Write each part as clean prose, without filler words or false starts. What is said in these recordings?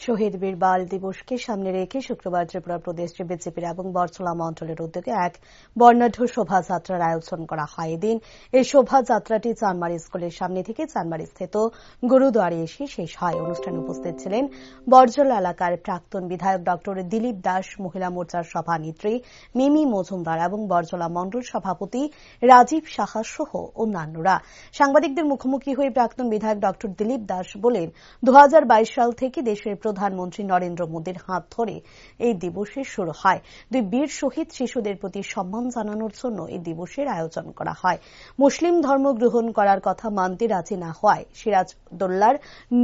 শহীদ বীর বাল দিবসকে সামনে রেখে শুক্রবার ত্রিপুরা প্রদেশ বিজেপির এবং বরছলা মণ্ডলের উদ্যোগে এক বর্ণাঢ্য শোভাযাত্রার আয়োজন করা হয়। এদিন এই শোভাযাত্রাটি চানমারি স্কুলের সামনে থেকে চানমারি স্থিত গুরুদুয়ারে এসে শেষ হয়। অনুষ্ঠানে উপস্থিত ছিলেন বরজলা এলাকার প্রাক্তন বিধায়ক ডক্টর দিলীপ দাস, মহিলা মোর্চার সভানেত্রী মিমি মজুমদার এবং বরজলা মণ্ডল সভাপতি রাজীব সাহা সহ অন্যান্যরা। সাংবাদিকদের মুখোমুখি হয়ে প্রাক্তন বিধায়ক ডক্টর দিলীপ দাস বলেন, 2022 সাল থেকে দেশের প্রধানমন্ত্রী নরেন্দ্র মোদীর হাত ধরে এই দিবসের শুরু হয়। দুই বীর শহীদ শিশুদের প্রতি সম্মান জানানোর জন্য এই দিবসের আয়োজন করা হয়। মুসলিম ধর্ম গ্রহণ করার কথা মানতে রাজি না হওয়ায় সিরাজদৌল্লার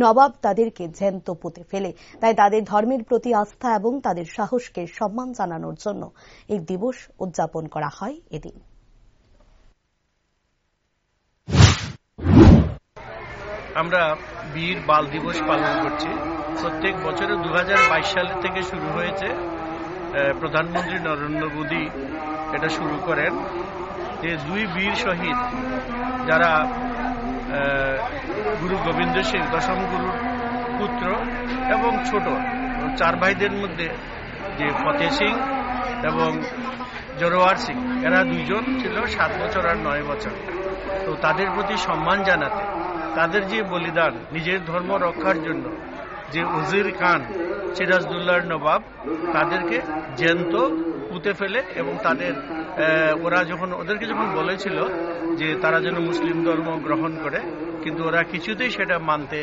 নবাব তাদেরকে জ্যান্ত পুঁতে ফেলে। তাই তাদের ধর্মের প্রতি আস্থা এবং তাদের সাহসকে সম্মান জানানোর জন্য এই দিবস উদযাপন করা হয়। এদিন আমরা বীর বাল দিবস পালন করছি। প্রত্যেক বছরে 2022 সাল থেকে শুরু হয়েছে। প্রধানমন্ত্রী নরেন্দ্র মোদী এটা শুরু করেন যে দুই বীর শহীদ যারা গুরু গোবিন্দ সিং দশম গুরুর পুত্র এবং ছোট চার ভাইদের মধ্যে যে ফতে সিং এবং জোরওয়ার সিং, এরা দুইজন ছিল 7 বছর আর 9 বছর। তো তাদের প্রতি সম্মান জানাতে তাদের যে বলিদান, নিজের ধর্ম রক্ষার জন্য যে উজির খান সিরাজদৌল্লার নবাব তাদেরকে জ্যান্ত পুঁতে ফেলে এবং তাদের ওদেরকে যখন বলেছিল যে তারা যেন মুসলিম ধর্ম গ্রহণ করে, কিন্তু ওরা কিছুতেই সেটা মানতে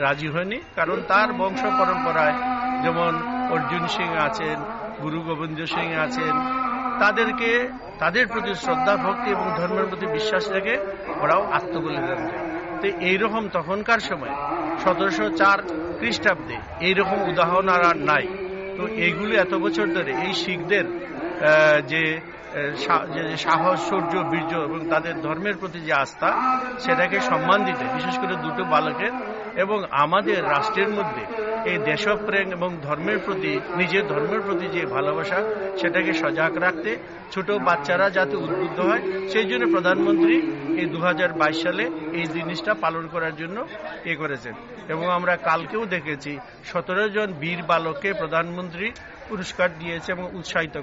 রাজি হয়নি। কারণ তার বংশ পরম্পরায় যেমন অর্জুন সিং আছেন, গুরু গোবিন্দ সিং আছেন, তাদের প্রতি শ্রদ্ধা ভক্তি এবং ধর্মের প্রতি বিশ্বাস রেখে ওরাও আত্মবলিদান দেয়। তো এইরকম তখনকার সময় 1704 খ্রিস্টাব্দে এইরকম উদাহরণ আর নাই। তো এইগুলি এত বছর ধরে এই শিখদের যে সাহস, শৌর্য, বীর্য এবং তাদের ধর্মের প্রতি যে আস্থা, সেটাকে সম্মান দিতে, বিশেষ করে দুটো বালকের এবং আমাদের রাষ্ট্রের মধ্যে এই দেশপ্রেম এবং ধর্মের প্রতি, নিজের ধর্মের প্রতি যে ভালোবাসা, সেটাকে সজাগ রাখতে, ছোট বাচ্চারা যাতে উদ্বুদ্ধ হয়, সেই জন্য প্রধানমন্ত্রী এই 2022 সালে এই জিনিসটা পালন করার জন্য করেছেন। এবং আমরা কালকেও দেখেছি 17 জন বীর বালককে প্রধানমন্ত্রী পুরস্কার দিয়েছে এবং উৎসাহিত